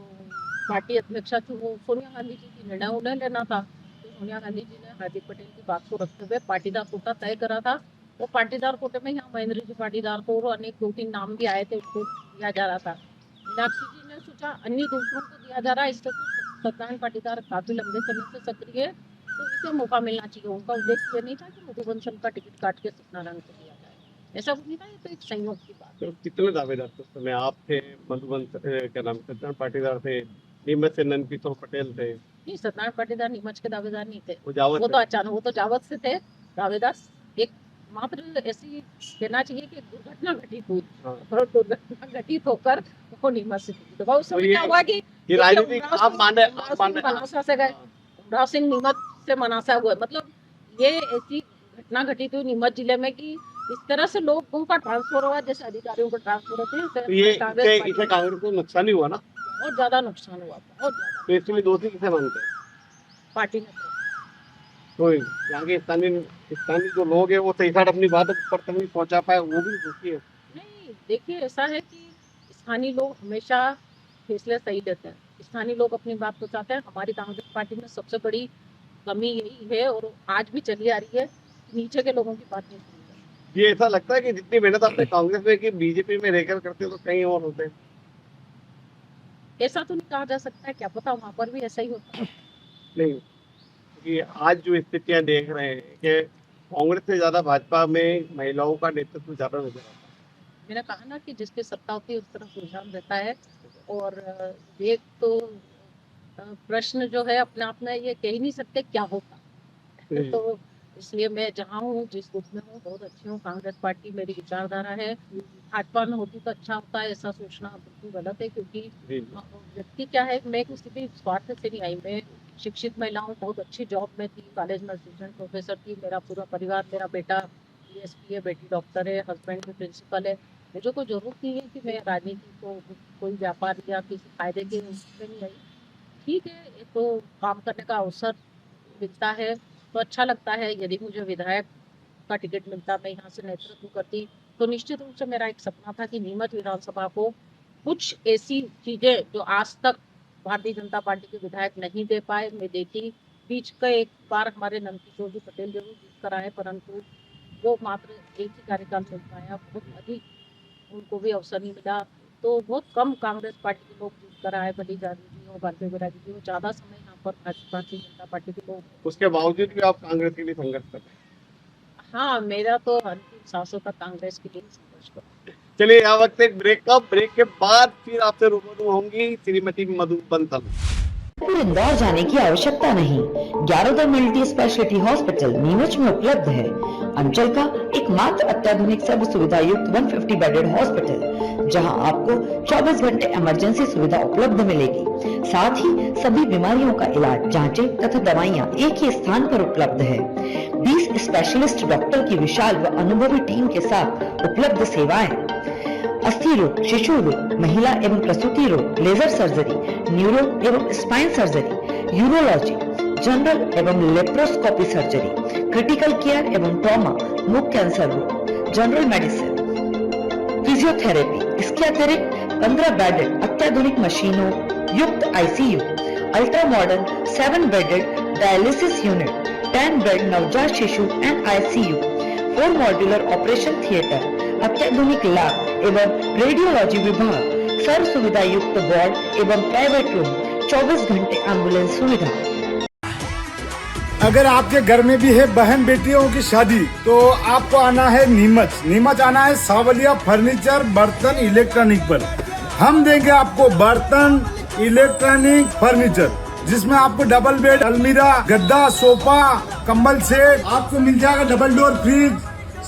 पार्टी अध्यक्षा थी वो सोनिया गांधी जी की, निर्णय उन्हें लेना था, तो सोनिया गांधी जी ने हार्दिक पटेल की बात को रखते हुए पाटीदार कोटा तय करा था। वो पाटीदार कोटे में यहाँ महेंद्र जी पाटीदार को और अनेक 2-3 नाम भी आए थे, उसको दिया जा रहा था। मीनाक्षी जी ने सोचा अन्य दूसरों को दिया जा रहा है, इससे तो सत्यनारायण पाटीदार काफी लंबे समय से सक्रिय है, तो इसे मौका मिलना चाहिए। उनका उद्देश्य ये नहीं था कि मधुबंसल का टिकट काट के सत्यनारायण को दिया जाए, ऐसा कुछ नहीं था, ये तो एक संयोग की बात है। तो कितने दावेदार थे उस समय? आप थे, क्या नाम, सत्यनारायण पाटीदार थे, नीमच से नंदकिशोर पटेल थे। नहीं, सत्यनारायण पाटीदार नीमच के दावेदार नहीं थे, वो जावत वो तो अचानक, वो तो जावत से थे दावेदार। एक मात्र ऐसी कहना चाहिए कि दुर्घटना घटित हुई हाँ। और दुर्घटना घटित होकर वो नीमच से थी। तो बहुत तो समय क्या हुआ कि ये देखिए, राजनीतिक उमराव आप सिंह माने उमराव सिंह मनासा से गए, हाँ, उमराव सिंह नीमच से मनासा हुए, मतलब ये ऐसी घटना घटित हुई नीमच जिले में कि इस तरह से लोगों का ट्रांसफर हुआ जैसे अधिकारियों का ट्रांसफर होते हैं, तो ये कांग्रेस इसे पार्टी इसे में कांग्रेस को नुकसान ही हुआ ना, बहुत ज्यादा नुकसान हुआ, बहुत ज्यादा तो इसमें दोषी किसे मानते हैं? पार्टी ने तो यहाँ के स्थानीय स्थानीय जो लोग हैं वो सही साथ अपनी बात ऊपर तक नहीं पहुंचा पाए, वो भी दोषी है। नहीं, देखिए ऐसा है कि स्थानीय लोग हमेशा फैसले सही लेते हैं, स्थानीय लोग अपनी बात पहुंचाते हैं। हमारी कांग्रेस पार्टी में सबसे बड़ी कमी यही है और आज भी चली आ रही है, नीचे के लोगों की बात नहीं सुनी जाती। ये ऐसा लगता है कि जितनी मेहनत आपने कांग्रेस में की बीजेपी में रहकर करते हो तो कहीं और होते हैं। ऐसा तो नहीं कहा जा सकता है, क्या पता वहां पर भी ऐसा ही होता है। नहीं, कि आज जो स्थितियां देख रहे हैं कि कांग्रेस से ज्यादा भाजपा में महिलाओं का नेतृत्व ज्यादा नजर आता मैंने कहा ना कि जिसकी सत्ता होती है उस तरफ रुझान रहता है। और एक तो प्रश्न जो है अपने आप में ये कह ही नहीं सकते क्या होता। है। तो इसलिए मैं जहाँ हूँ, जिस ग्रुप में हूँ, बहुत अच्छी हूँ। कांग्रेस पार्टी मेरी विचारधारा है। भाजपा में होती तो अच्छा होता है, ऐसा सोचना बिल्कुल गलत है, क्योंकि जी, व्यक्ति क्या है, मैं किसी भी स्वार्थ से नहीं आई। मैं शिक्षित महिला हूँ, बहुत अच्छी जॉब में थी, कॉलेज में असिस्टेंट प्रोफेसर थी। मेरा पूरा परिवार, मेरा बेटा डीएसपी है, बेटी डॉक्टर है, हस्बैंड भी प्रिंसिपल है। मुझे कोई जरूरत नहीं है कि मैं राजनीति को कोई व्यापार या किसी फायदे के उससे नहीं आई। ठीक है, ये तो काम करने का अवसर मिलता है तो अच्छा लगता है। यदि मुझे विधायक का टिकट मिलता, मैं यहाँ से नेतृत्व करती, तो निश्चित रूप से मेरा एक सपना था कि नीमच विधानसभा को कुछ ऐसी चीजें जो आज तक भारतीय जनता पार्टी के विधायक नहीं दे पाए, मैं देती। बीच का एक बार हमारे नंदकिशोर जी पटेल जरूर जीत कर आए, परंतु वो मात्र एक ही कार्यकाल चल पाया, बहुत अधिक उनको भी अवसर नहीं मिला। तो बहुत कम कांग्रेस पार्टी के लोग जीत कर आए, बड़ी जानी जी हो, भारतीय विराजी जी हो, ज्यादा समय यहाँ पर भारतीय जनता पार्टी के लोग। उसके बावजूद भी आप कांग्रेस के लिए संघर्ष कर रहे हैं। हाँ, मेरा तो अंतिम सांसों तक कांग्रेस के लिए ही संघर्ष करूंगा। चलिए यहाँ वक्त एक ब्रेक के बाद फिर आपसे रूबरू होंगी श्रीमती मधु बंसल। फिर इंदौर जाने की आवश्यकता नहीं। ग्यारोदर मल्टी स्पेशलिटी हॉस्पिटल नीमच में उपलब्ध है। अंचल का एकमात्र अत्याधुनिक सर्व सुविधा युक्त 150 बेडेड हॉस्पिटल, जहां आपको 24 घंटे इमरजेंसी सुविधा उपलब्ध मिलेगी। साथ ही सभी बीमारियों का इलाज, जांचें तथा दवाइयां एक ही स्थान पर उपलब्ध है। 20 स्पेशलिस्ट डॉक्टर की विशाल व अनुभवी टीम के साथ उपलब्ध सेवाएं, अस्थि रोग, शिशु रोग, महिला एवं प्रसूति रोग, लेजर सर्जरी, न्यूरो एवं स्पाइन सर्जरी, यूरोलॉजी, जनरल एवं लेप्रोस्कोपी सर्जरी, क्रिटिकल केयर एवं ट्रॉमा, मुख कैंसर रोग, जनरल मेडिसिन, फिजियोथेरेपी। इसके अतिरिक्त 15 बेडेड अत्याधुनिक मशीनों युक्त ICU, ultra modern 7 bedded dialysis unit, 10 bed नवजात शिशु and ICU, 4 modular operation theatre, अत्याधुनिक लैब एवं रेडियोलॉजी विभाग, सर्व सुविधा युक्त वार्ड एवं प्राइवेट रूम, 24 घंटे एम्बुलेंस सुविधा। अगर आपके घर में भी है बहन बेटियों की शादी, तो आपको आना है नीमच। नीमच आना है सावलिया फर्नीचर बर्तन इलेक्ट्रॉनिक पर। हम देंगे आपको बर्तन इलेक्ट्रॉनिक फर्नीचर, जिसमें आपको डबल बेड, अलमीरा, गद्दा, सोफा, कंबल सेट, आपको मिल जाएगा double door fridge,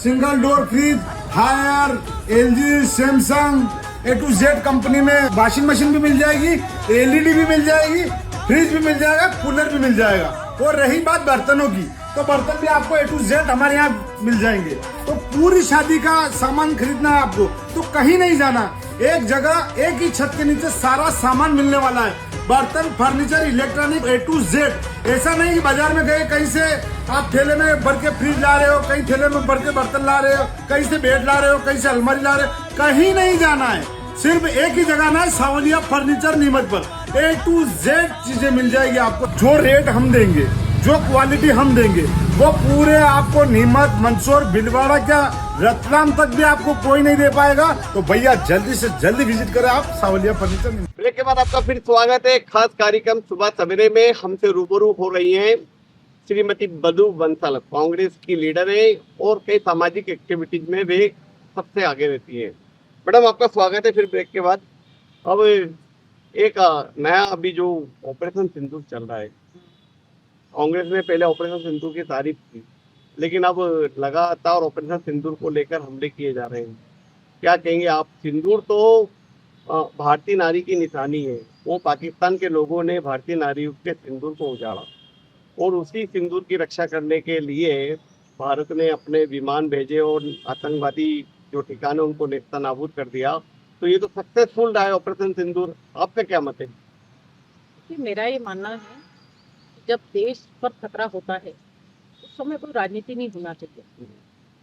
single door fridge, Haier, LG, Samsung, A to Z company में वॉशिंग मशीन भी मिल जाएगी, एलईडी भी मिल जाएगी, फ्रिज भी मिल जाएगा, कूलर भी मिल जाएगा। और रही बात बर्तनों की, तो बर्तन भी आपको A to Z हमारे यहाँ मिल जाएंगे। तो पूरी शादी का सामान खरीदना है आपको तो कहीं नहीं जाना, एक जगह एक ही छत के नीचे सारा सामान मिलने वाला है। बर्तन, furniture, electronic A to Z। ऐसा नहीं कि बाजार में गए कहीं से आप ठेले में भर के फ्रिज ला रहे हो, कहीं ठेले में भर के बर्तन ला रहे हो, कहीं से बेड ला रहे हो, कहीं से अलमारी ला रहे हो, कहीं नहीं जाना है। सिर्फ एक ही जगह ना है, सावलिया फर्नीचर नीमच पर A to Z चीजें मिल जाएगी आपको। जो रेट हम देंगे, जो क्वालिटी हम देंगे, वो पूरे आपको नीमच, मंदसौर, भीलवाड़ा, क्या रतलाम तक भी आपको कोई नहीं दे पाएगा। तो भैया जल्दी से जल्दी विजिट करें आप सावलिया फर्नीचर। ब्रेक के बाद आपका फिर स्वागत है। खास कार्यक्रम सुबह सवेरे में हमसे रूबरू हो रही हैं श्रीमती मधु बंसल, कांग्रेस की लीडर है और कई सामाजिक एक्टिविटीज में वे सबसे आगे रहती है। मैडम आपका स्वागत है फिर ब्रेक के बाद। अब एक नया अभी जो ऑपरेशन सिंदूर चल रहा है, कांग्रेस ने पहले ऑपरेशन सिंदूर की तारीफ की, लेकिन अब लगातार ऑपरेशन सिंदूर को लेकर हमले किए जा रहे हैं। क्या कहेंगे आप? सिंदूर तो भारतीय नारी की निशानी है। वो पाकिस्तान के लोगों ने भारतीय नारियों के सिंदूर को उजाड़ा और उसी सिंदूर की रक्षा करने के लिए भारत ने अपने विमान भेजे और आतंकवादी जो ठिकाने उनको नेस्तनाबूद कर दिया। तो ये तो सक्सेसफुल रहा है ऑपरेशन सिंदूर। आपका क्या मत है? कि मेरा ये मानना है कि जब देश पर खतरा होता है उस समय कोई राजनीति नहीं होना चाहिए।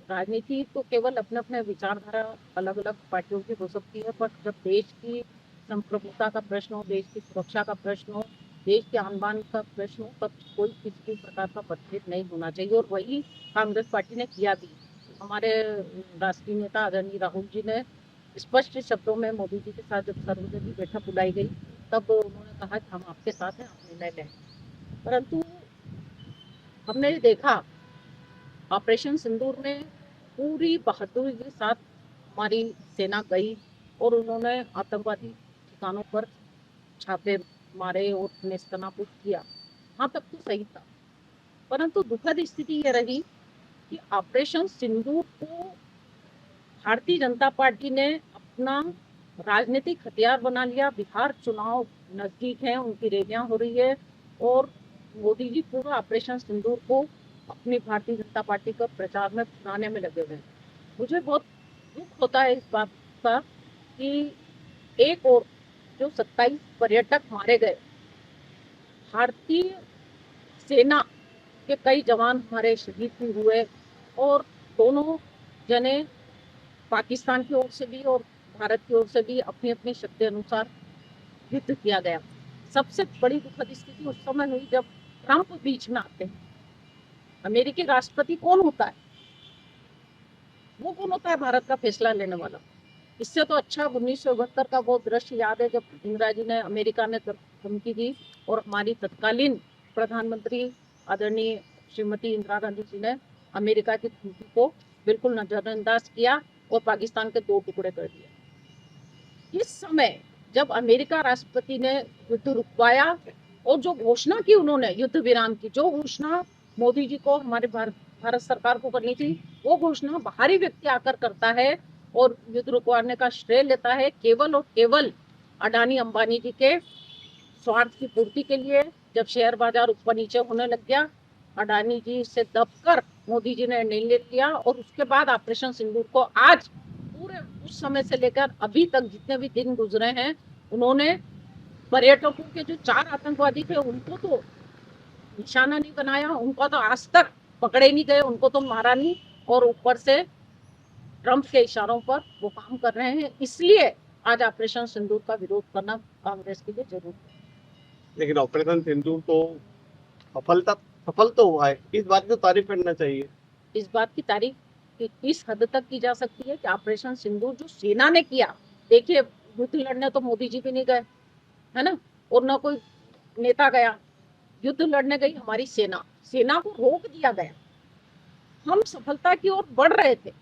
राजनीति तो केवल अपने अपने विचारधारा अलग अलग पार्टियों की हो सकती है, पर जब देश की संप्रभुता का प्रश्न हो, देश की सुरक्षा का प्रश्न हो, देश के आन बान का प्रश्न हो, तब कोई किसी भी प्रकार का मतभेद नहीं होना चाहिए। और वही कांग्रेस पार्टी ने किया भी। हमारे राष्ट्रीय नेता आदरणीय राहुल जी ने स्पष्ट शब्दों में मोदी जी के साथ जब सर्वदलीय बैठक बुलाई गई तब उन्होंने कहा कि हम आपके साथ हैं, आप निर्णय लें। परंतु हमने देखा ऑपरेशन सिंदूर में पूरी बहादुरी के साथ हमारी सेना गई और उन्होंने आतंकवादी ठिकानों पर छापे मारे और नेस्तनाबूद किया। हाँ, तब तो सही था। परंतु दुखद स्थिति ये रही कि ऑपरेशन सिंदूर को भारतीय जनता पार्टी ने अपना राजनीतिक हथियार बना लिया। बिहार चुनाव नजदीक है, उनकी रैलियां हो रही है और मोदी जी पूरा ऑपरेशन सिंदूर को अपनी भारतीय जनता पार्टी का प्रचार में बनाने में लगे हुए हैं। मुझे बहुत दुख होता है इस बात का कि एक और जो 27 पर्यटक मारे गए, भारतीय सेना के कई जवान हमारे शहीद भी हुए और दोनों जने पाकिस्तान की ओर से भी और भारत की ओर से भी अपनी अपनी शक्ति अनुसार युद्ध किया गया। सबसे बड़ी दुखद स्थिति उस समय हुई जब ट्रंप बीच में आते हैं। अमेरिकी राष्ट्रपति कौन होता है? वो कौन होता है भारत का फैसला लेने वाला? इससे तो अच्छा 1972 का वो दृश्य याद है जब इंदिरा जी ने, अमेरिका ने धमकी दी और हमारी तत्कालीन प्रधानमंत्री आदरणीय श्रीमती इंदिरा गांधी जी ने अमेरिका की धमकी को बिल्कुल नजरअंदाज किया और पाकिस्तान के 2 टुकड़े कर दिए। इस समय जब अमेरिका राष्ट्रपति ने युद्ध रुकवाया और जो घोषणा की उन्होंने युद्ध विराम की, जो घोषणा मोदी जी को, हमारे भारत सरकार को करनी थी, वो घोषणा बाहरी व्यक्ति आकर करता है और युद्ध रुकवाने का श्रेय लेता है केवल और केवल अडानी अंबानी जी के स्वार्थ की पूर्ति के लिए। जब शेयर बाजार ऊपर नीचे होने लग गया, अडानी जी से दबकर मोदी जी ने निर्णय लिया और उसके बाद ऑपरेशन सिंदूर को आज पूरे उस समय से लेकर अभी तक जितने भी दिन गुजरे हैं, उन्होंने पर्यटकों के जो 4 आतंकवादी थे उनको तो निशाना नहीं बनाया, उनको तो आज तक पकड़े नहीं गए, उनको तो मारा नहीं और ऊपर से ट्रंप के इशारों पर वो काम कर रहे हैं। इसलिए आज ऑपरेशन सिंदूर का विरोध करना कांग्रेस के लिए जरूरी है। लेकिन ऑपरेशन सिंदूर तो सफल तो हुआ है, इस बात की तारीफ करना चाहिए। इस बात की तारीफ इस हद तक की जा सकती है कि ऑपरेशन सिंदूर जो सेना ने किया, देखिए युद्ध लड़ने तो मोदी जी भी नहीं गए, है ना, और ना कोई नेता गया, युद्ध लड़ने गई हमारी सेना। सेना को रोक दिया गया। हम सफलता की ओर बढ़ रहे थे।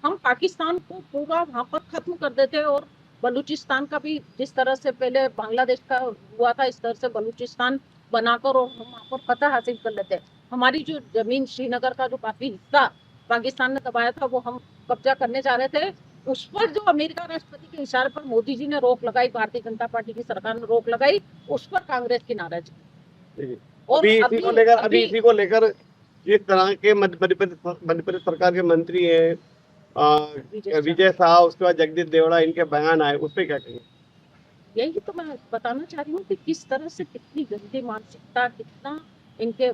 हम पाकिस्तान को पूरा वहां पर खत्म कर देते और बलूचिस्तान का भी जिस तरह से पहले बांग्लादेश का हुआ था, इस तरह से बलूचिस्तान बनाकर और हम वहां पर फतह हासिल कर लेते। हमारी जो जमीन श्रीनगर का जो काफी हिस्सा पाकिस्तान ने दबाया था वो हम कब्जा करने जा रहे थे। उस पर जो अमेरिका राष्ट्रपति के इशारे पर मोदी जी ने रोक लगाई, भारतीय जनता पार्टी की सरकार ने रोक लगाई, उस पर कांग्रेस की नाराजगी। और अभी इसी को लेकर जिस तरह के मध्य प्रदेश सरकार के मंत्री हैं विजय शाह, उसके बाद जगदीश देवड़ा, इनके बयान आए, उस पर क्या कहेंगे? यही तो मैं बताना चाह रही हूँ कि किस तरह से कितनी गंदी मानसिकता, कितना इनके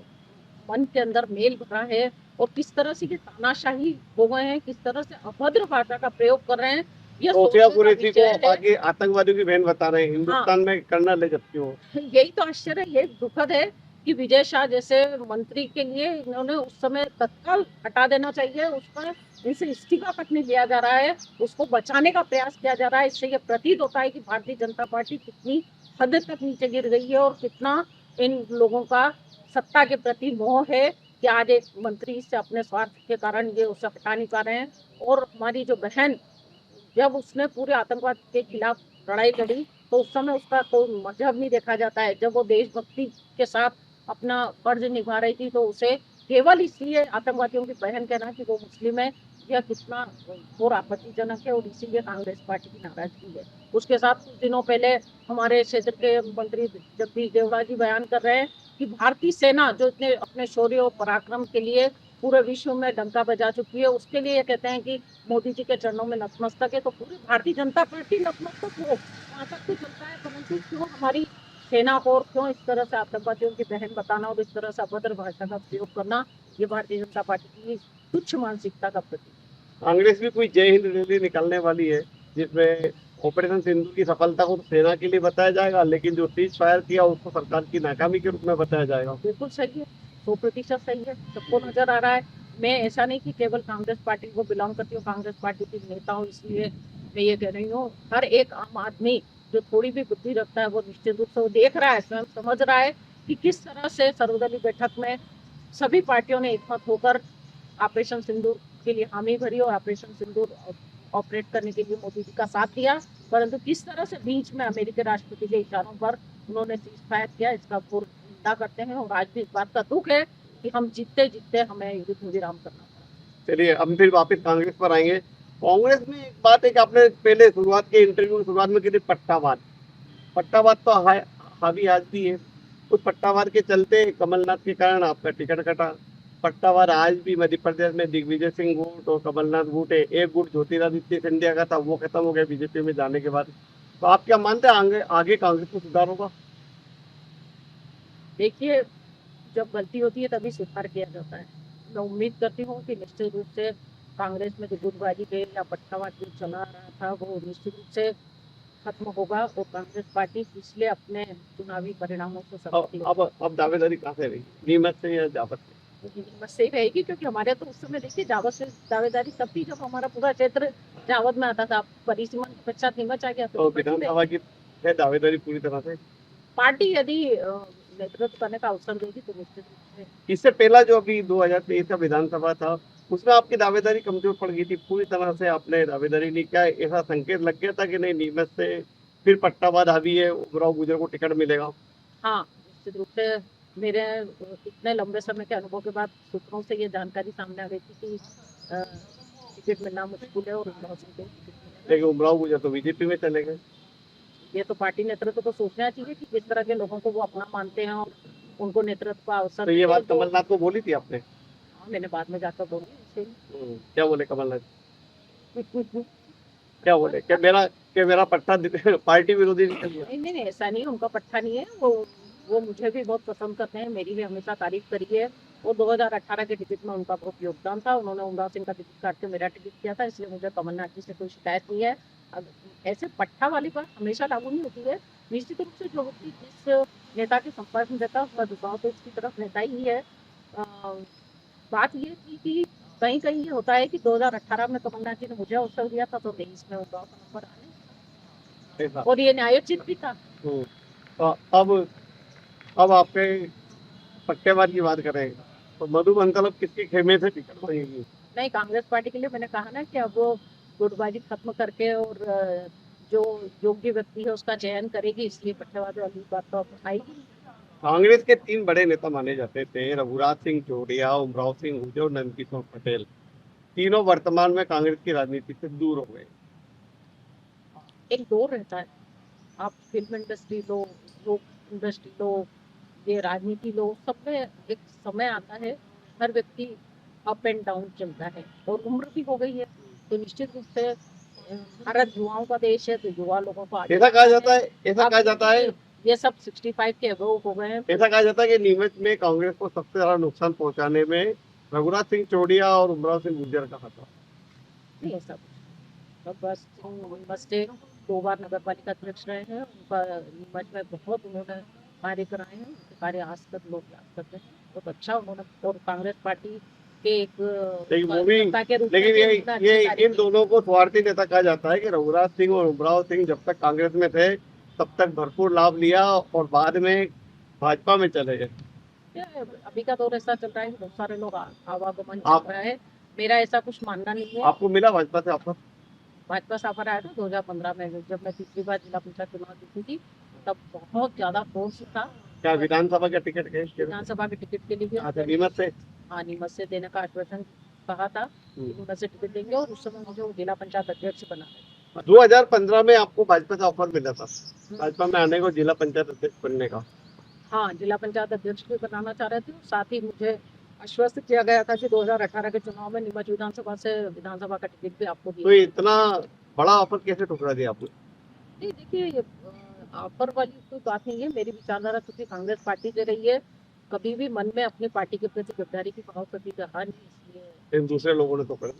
मन के अंदर मेल भरा है और किस तरह से तानाशाही हो गए हैं, किस तरह से अभद्र भाषा का प्रयोग कर रहे हैं। ये कुरैशी को आगे आतंकवादियों की बहन बता रहे हैं, हिंदुस्तान में कर्नल है जबकि वो। यही तो आश्चर्य है, ये दुखद है कि विजय शाह जैसे मंत्री के लिए इन्होंने उस समय तत्काल हटा देना चाहिए, उसका इनसे इस्तीफा तक नहीं लिया जा रहा है, उसको बचाने का प्रयास किया जा रहा है। इससे ये प्रतीत होता है कि भारतीय जनता पार्टी कितनी हद तक नीचे गिर गई है और कितना इन लोगों का सत्ता के प्रति मोह है कि आज एक मंत्री से अपने स्वार्थ के कारण ये उसे हटा नहीं पा रहे हैं। और हमारी जो बहन, जब उसने पूरे आतंकवाद के खिलाफ लड़ाई लड़ी तो उस समय उसका कोई मजहब नहीं देखा जाता है। जब वो देशभक्ति के साथ अपना फर्ज निभा रही थी तो उसे केवल इसलिए आतंकवादियों की बहन कहना कि वो मुस्लिम है, यह कितना घोर आपत्तिजनक है और इसीलिए कांग्रेस पार्टी की नाराजगी है। उसके साथ कुछ दिनों पहले हमारे क्षेत्र के मंत्री जगदीश देवड़ा जी बयान कर रहे हैं कि भारतीय सेना जो इतने अपने शौर्य और पराक्रम के लिए पूरे विश्व में डंका बजा चुकी है, उसके लिए ये कहते हैं कि मोदी जी के चरणों में नतमस्तक है। तो पूरी भारतीय जनता पार्टी नतमस्तक हो, वहाँ तक तो चलता है, परंतु क्यों हमारी सेना को और क्यों इस तरह से आतंकवादियों की बहन बताना और इस तरह से अभद्र भाषा का प्रयोग करना, ये भारतीय जनता पार्टी की तुच्छ मानसिकता का प्रतीक है। कांग्रेस भी कोई जय हिंद रैली निकालने वाली है जिसमें ऑपरेशन सिंदूर की सफलता को सेना के लिए बताया जाएगा, लेकिन जो सीज फायर किया उसको सरकार की नाकामी के रूप में बताया जाएगा। बिल्कुल सही है, 100% सही है, सबको नजर आ रहा है। मैं ऐसा नहीं कि केवल कांग्रेस पार्टी को बिलोंग करती हूँ, कांग्रेस पार्टी की नेता हूँ, इसलिए मैं ये कह रही हूँ, हर एक आम आदमी जो थोड़ी भी बुद्धि रखता है वो निश्चित रूप से वो देख रहा है, स्वयं समझ रहा है कि किस तरह से सर्वदलीय बैठक में सभी पार्टियों ने एकमत होकर ऑपरेशन सिंदूर के लिए हामी भरी और ऑपरेशन सिंदूर ऑपरेट करने के लिए मोदी जी का साथ दिया, परंतु किस तरह से बीच में अमेरिकी राष्ट्रपति के इशारों पर उन्होंने सीज फायर किया, इसका घोर निंदा करते हैं। और आज भी इस बात का दुख है कि हम जीतते जीतते हमें युद्ध विराम करना पड़ा। चलिए हम फिर वापस कांग्रेस पर आएंगे। कांग्रेस में एक बात है कि आपने पहले शुरुआत के इंटरव्यू की शुरुआत में की थी पट्टावाद। पट्टावाद तो हावी आज भी है। उस पट्टावाद के चलते कमलनाथ के कारण आपका टिकट कटा। पट्टावाद आज भी मध्य प्रदेश में दिग्विजय सिंह गुट और कमलनाथ गुट है। एक गुट ज्योतिरादित्य सिंधिया का था, वो खत्म हो गया बीजेपी में जाने के बाद। तो आप क्या मानते हैं आगे कांग्रेस को सुधार होगा? देखिए, जब गलती होती है तभी सुधार किया जाता है। मैं उम्मीद करती हूँ कि निश्चित रूप से कांग्रेस में जो गुटबाजी खेल या पट्टावाद जो चला रहा था वो निश्चित रूप से खत्म होगा और कांग्रेस पार्टी पिछले अपने चुनावी परिणामों से सबक अब दावेदारी कहाँ से रही, नीमच से या जावत से? बस सही रहेगी, क्योंकि हमारे तो उस समय देखिए जावत से दावेदारी तब थी जब हमारा पूरा क्षेत्र जावत में आता था। परिसीमा के पश्चात नीमच आ गया तो विधानसभा की है दावेदारी पूरी तरह से। पार्टी यदि नेतृत्व करने का अवसर देगी तो निश्चित रूप से। इससे पहला जो अभी 2023 का विधानसभा था उसमें आपकी दावेदारी कमजोर पड़ गई थी, पूरी तरह से आपने दावेदारी नहीं किया। ऐसा संकेत लग गया था कि नहीं नीमच से फिर पट्टावाद हावी है, उमराव गुजर को टिकट मिलेगा। हाँ, निश्चित रूप से मेरे इतने लंबे समय के अनुभव के बाद सूत्रों से ये जानकारी सामने आ गई थी कि टिकट मिलना मुश्किल है और उमराव सिंह को टिकट मिलेगा। लेकिन उमराव गुजर तो बीजेपी में चले गए। ये तो पार्टी नेतृत्व को सोचना चाहिए कि किस तरह के लोगों को वो अपना मानते हैं और उनको नेतृत्व का अवसर। तो ये बात कमलनाथ को बोली थी आपने? हाँ, मैंने बाद में जाकर बोली। क्या बोले कमलनाथ? क्या बोले कि मेरा पट्टा पार्टी विरोधी निकल गया? नहीं, ऐसा नहीं, उनका पट्टा नहीं है। वो मुझे भी बहुत पसंद करते हैं, मेरी भी हमेशा तारीफ करी है। और 2018 के टिकट में उनका बहुत योगदान था। उन्होंने उमराव सिंह का टिकट काट के मेरा टिकट किया था, इसलिए मुझे कमलनाथ जी से कोई शिकायत नहीं है। अब ऐसे पट्टा वाली बात हमेशा लागू नहीं होती है। निश्चित रूप से जो व्यक्ति जिस नेता के संपर्क में रहता है उसका झुकाव तो उसकी तरफ नेता ही है। बात ये थी कि कहीं कहीं ये होता है कि 2018 में कमलनाथ जी ने मुझे अवसर दिया था तो 23 में उमराव का नंबर आने, और ये न्यायोचित भी था। तो अब आपके पट्टेवाद की बात करें तो मधु मंतलब किसके खेमे से टिकट बनेगी? नहीं, कांग्रेस पार्टी के लिए मैंने कहा ना कि अब वो गुटबाजी खत्म करके और जो योग्य व्यक्ति है उसका चयन करेगी, इसलिए पट्टेवाद वाली बात तो अब आएगी। कांग्रेस के 3 बड़े नेता माने जाते थे, रघुराज सिंह जोड़िया, उमराव सिंह हुड्डा और नंदकिशोर पटेल। तीनों वर्तमान में कांग्रेस की राजनीति से दूर हो गए। एक दौर रहता है, आप फिल्म इंडस्ट्री लो, लोक इंडस्ट्री लो, ये राजनीति लो, सब में एक समय आता है, हर व्यक्ति अप एंड डाउन चलता है और उम्र भी हो गई है, तो निश्चित रूप से भारत युवाओं का देश है, तो युवा लोगों को ऐसा कहा जाता है ये सब 65 के अबव हो गए हैं। ऐसा कहा जाता है कि नीमच में कांग्रेस को सबसे ज्यादा नुकसान पहुंचाने में रघुराज सिंह चौड़िया और उमराव सिंह गुर्जर का हाथ था। नहीं, ऐसा बस नीमच से 2 बार नगर पालिका अध्यक्ष रहे हैं, उनका नीमच में बहुत उन्होंने कार्य कराए हैं, उनके कार्य आज तक लोग याद करते हैं, बहुत अच्छा उन्होंने। और कांग्रेस पार्टी के लेकिन ये इन दोनों को स्वार्थी नेता कहा जाता है कि रघुराज सिंह और उमराव सिंह जब तक कांग्रेस में थे तब तक भरपूर लाभ लिया और बाद में भाजपा में चले गए। अभी का दौर ऐसा चल रहा है कि बहुत सारे लोग आवागमन चल रहा है, मेरा ऐसा कुछ मानना नहीं है। आपको मिला भाजपा से ऑफर? भाजपा से ऑफर आया था 2015 में, जब मैं तीसरी बार जिला पंचायत चुनाव जीती थी, तब बहुत ज्यादा फोर्स था। क्या विधानसभा का टिकट के? विधानसभा के टिकट के लिए नीमच से हाँ, नीमच से देने का आश्वासन कहा था कि नीमच से टिकट देंगे, और उस समय मुझे वो जिला पंचायत अध्यक्ष बना है। 2015 में आपको भाजपा से ऑफर मिला था भाजपा में आने को, जिला पंचायत अध्यक्ष बनने का। हाँ, जिला पंचायत अध्यक्ष भी बनाना चाह रहे थे, और साथ ही मुझे आश्वस्त किया गया था कि 2018 के चुनाव में नीमच विधानसभा से विधानसभा का टिकट भी आपको तो दिया। इतना बड़ा ऑफर कैसे ठुकरा दिया आपने? नहीं, देखिए, ये ऑफर वाली कोई बात नहीं है। मेरी विचारधारा क्योंकि कांग्रेस पार्टी से रही है, कभी भी मन में अपनी पार्टी के प्रति गद्दारी की भाव कभी रहा नहीं, इसलिए इन दूसरे लोगों ने तो कर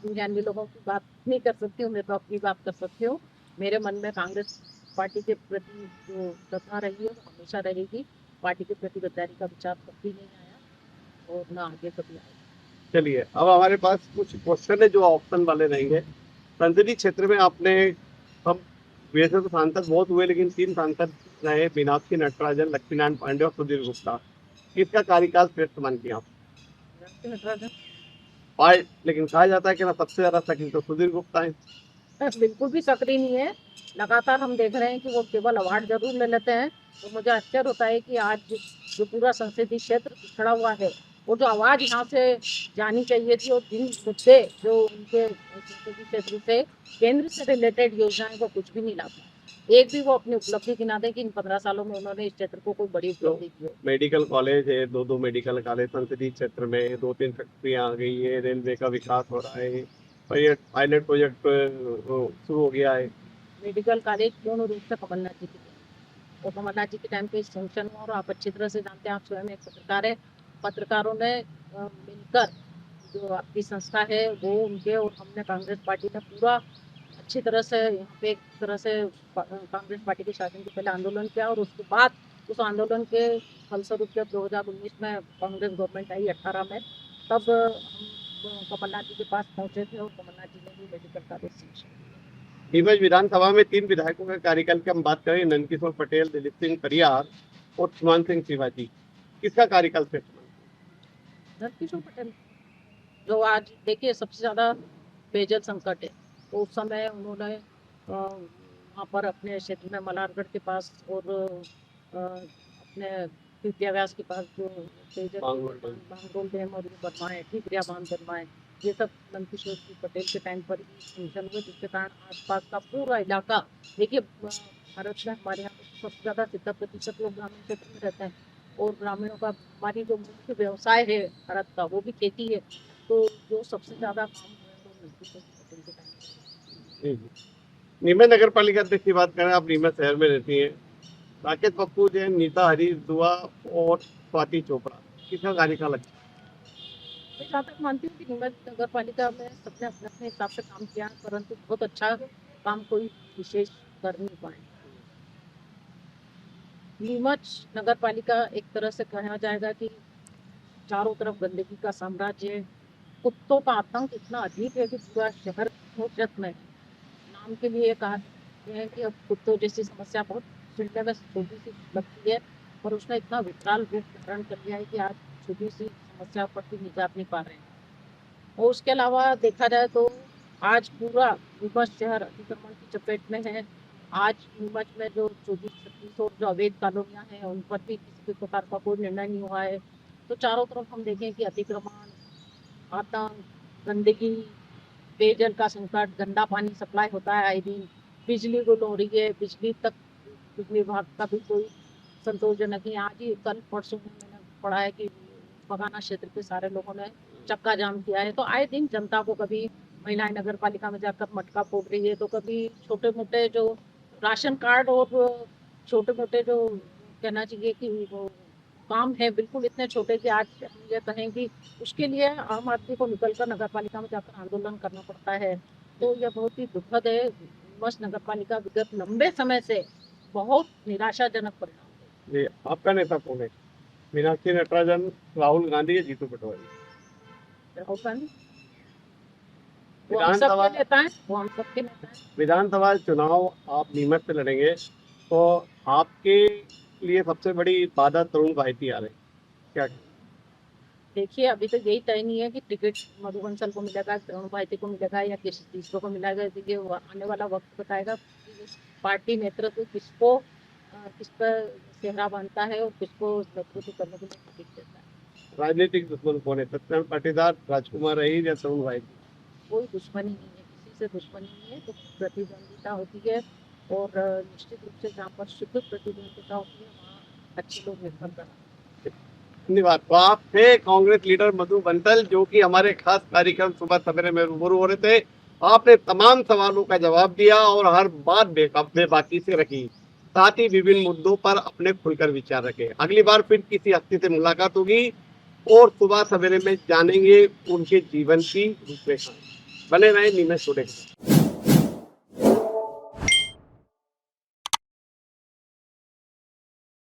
ज्ञानी लोगों की बात नहीं कर सकती हूँ, मैं तो अपनी बात कर सकती हूँ। मेरे मन में कांग्रेस पार्टी के प्रति जो श्रद्धा रही है वो हमेशा रहेगी। पार्टी के प्रति गद्दारी का विचार कभी नहीं आया, और ना आगे कभी आएगा। चलिए, अब हमारे पास कुछ क्वेश्चन है जो ऑप्शन वाले रहेंगे। संसदीय क्षेत्र में आपने, हम वैसे तो सांसद बहुत हुए, लेकिन 3 सांसद रहे, मीनाक्षी नटराजन, लक्ष्मीनारायण पांडे और सुधीर गुप्ता। किसका कार्यकाल श्रेष्ठ मानती हैं आप? मीनाक्षी नटराजन। लेकिन कहा जाता है कि ना सबसे ज्यादा सक्रिय तो सुधीर गुप्ता है। बिल्कुल भी सक्रिय नहीं है। लगातार हम देख रहे हैं कि वो केवल अवार्ड जरूर ले लेते हैं। तो मुझे आश्चर्य होता है कि आज जो पूरा संसदीय क्षेत्र पिछड़ा हुआ है, वो जो आवाज यहाँ से जानी चाहिए थी, और जिन मुद्दे जो उनके संसदीय क्षेत्र से केंद्र से रिलेटेड योजनाएं, वो कुछ भी नहीं ला पाए। एक भी वो अपनी उपलब्धि गिना दे कि इन 15 सालों में उन्होंने इस क्षेत्र को कोई बड़ी उपलब्धि की हो। मेडिकल कॉलेज है, 2 मेडिकल कॉलेज संसदीय क्षेत्र में, 2-3 फैक्ट्रियां आ गई है, रेलवे का विकास हो रहा है, पायलट प्रोजेक्ट शुरू हो गया है। मेडिकल कॉलेज पूर्ण रूप से कमलनाथ जी की देन। और कमलनाथ जी के टाइम पे सैंक्शन हुआ, और आप अच्छी तरह से जानते हैं, आप स्वयं एक पत्रकार है। पत्रकारों ने मिलकर, जो आपकी संस्था है वो, उनके और हमने कांग्रेस पार्टी ने पूरा अच्छी तरह से यहाँ पे एक तरह से कांग्रेस पार्टी के शासन के पहले आंदोलन किया, और उसके बाद उस आंदोलन के फलस्वरूप जब 2019 में कांग्रेस गवर्नमेंट आई 18 में, तब हम कमलनाथ जी के पास पहुंचे थे, और कमलनाथ जी ने भी मेडिकल कॉलेज सैंक्शन। नीमच विधानसभा में 3 विधायकों के कार्यकाल की हम बात करें, नंदकिशोर पटेल, दिलीप सिंह परियार और सुमान सिंह शिवाजी। किसका कार्यकाल श्रेष्ठ मानते हैं? नंदकिशोर पटेल, जो आज देखिए सबसे ज्यादा पेयजल संकट है, तो उस समय उन्होंने वहाँ पर अपने क्षेत्र में मलारगढ़ के पास और अपने विद्याव्यास के पास जो पेयजल बांगडोल डैम और ये बनवाए, ठीकरिया बांध बनवाए, ये सब नंदकिशोर पटेल के टाइम पर ही सैंक्शन हुए, जिसके कारण आसपास का पूरा इलाका, देखिए भारत में हमारे यहाँ सबसे ज़्यादा 70% लोग ग्रामीण क्षेत्र में रहते हैं, और ग्रामीणों का, हमारी जो मुख्य व्यवसाय है भारत का, वो भी खेती है। तो जो सबसे ज़्यादा काम हुए वो नंदकिशोर पटेल के टाइम पर। नीमच नगर पालिका अध्यक्ष की बात करें, आप नीमच शहर में रहती हैं। राकेश पप्पू जैन, नीता हरीश दुआ और स्वाति चोपड़ा, किसका कार्यकाल अच्छा? मैं जहाँ तक मानती हूँ कि नीमच नगर पालिका में सबने अपने अपने हिसाब से काम किया, परंतु बहुत अच्छा काम कोई विशेष कर नहीं पाए। नीमच नगर पालिका एक तरह से कहा जाएगा कि चारों तरफ गंदगी का साम्राज्य है। कुत्तों का आतंक इतना अधिक है कि पूरा शहर खूबसूरत में है। नाम के लिए कहा है कि अब कुत्तों जैसी समस्या बहुत सुनने में छोटी सी लगती है, पर उसने इतना विकराल रूप धारण कर लिया है कि आज छोटी सी समस्या पर भी निजात नहीं पा रहे हैं। और उसके अलावा देखा जाए तो आज पूरा नीमच शहर अतिक्रमण की चपेट में है। आज नीमच में जो 24-36 और जो अवैध कॉलोनियां हैं, उन पर भी किसी भी प्रकार का कोई निर्णय नहीं हुआ है। तो चारों तरफ हम देखें कि अतिक्रमण, आतंक, गंदगी, पेयजल का संकट, गंदा पानी सप्लाई होता है आए दिन, बिजली गुल हो रही है, बिजली तक, बिजली विभाग का भी कोई संतोषजनक नहीं। आज ही कल परसों में मैंने पढ़ा है कि बगाना क्षेत्र के सारे लोगों ने चक्का जाम किया है। तो आए दिन जनता को, कभी महिलाएं नगर पालिका में जाकर मटका फोड़ रही है, तो कभी छोटे मोटे जो राशन कार्ड और छोटे मोटे जो कहना चाहिए कि वो काम है, बिल्कुल इतने छोटे कि आज हम ये कहें कि उसके लिए आम आदमी को निकलकर नगर पालिका में जाकर आंदोलन करना पड़ता है। तो यह बहुत ही दुखद है। नीमच नगर पालिका विगत लंबे समय से बहुत निराशाजनक परिणाम है। जी, आपका नेता कौन है? मीनाक्षी नटराजन, राहुल गांधी या जीतू पटवारी? राहुल गांधी, वो हम सबके नेता हैं, वो हम सबके नेता हैं। विधानसभा चुनाव आप नीमच से लड़ेंगे, तो आपके लिए सबसे बड़ी बाधा तरुण भाईती आ रही, क्या? देखिए, अभी तो यही तय नहीं है कि टिकट मधु बंसल को मिलेगा, तरुण भाईती को मिलेगा या किस तीसरे को मिलेगा। देखिए, आने वाला वक्त बताएगा कि पार्टी नेतृत्व किसको किस पर सेहरा बांधता है और किसको नेतृत्व करने के लिए टिकट देता है। राजनीतिक दुश्मन कौन है, सत्यनारायण पाटीदार, राजकुमार अहीर या तरुण भाई? कोई दुश्मनी नहीं है, किसी से दुश्मनी नहीं है। तो प्रतिद्वंदिता होती है और निश्चित रूप से जहाँ पर शुद्ध प्रतिद्वंदिता होती है वहाँ अच्छे लोग निकल कर आते हैं। धन्यवाद। तो आप थे कांग्रेस लीडर मधु बंसल, जो कि हमारे खास कार्यक्रम सुबह सवेरे में रूबरू हो रहे थे। आपने तमाम सवालों का जवाब दिया और हर बात बेबाकी से रखी, साथ ही विभिन्न मुद्दों पर अपने खुलकर विचार रखे। अगली बार फिर किसी हस्ती से मुलाकात होगी और सुबह सवेरे में जानेंगे उनके जीवन की रूपरेखा। बने रहे नीमच टुडे।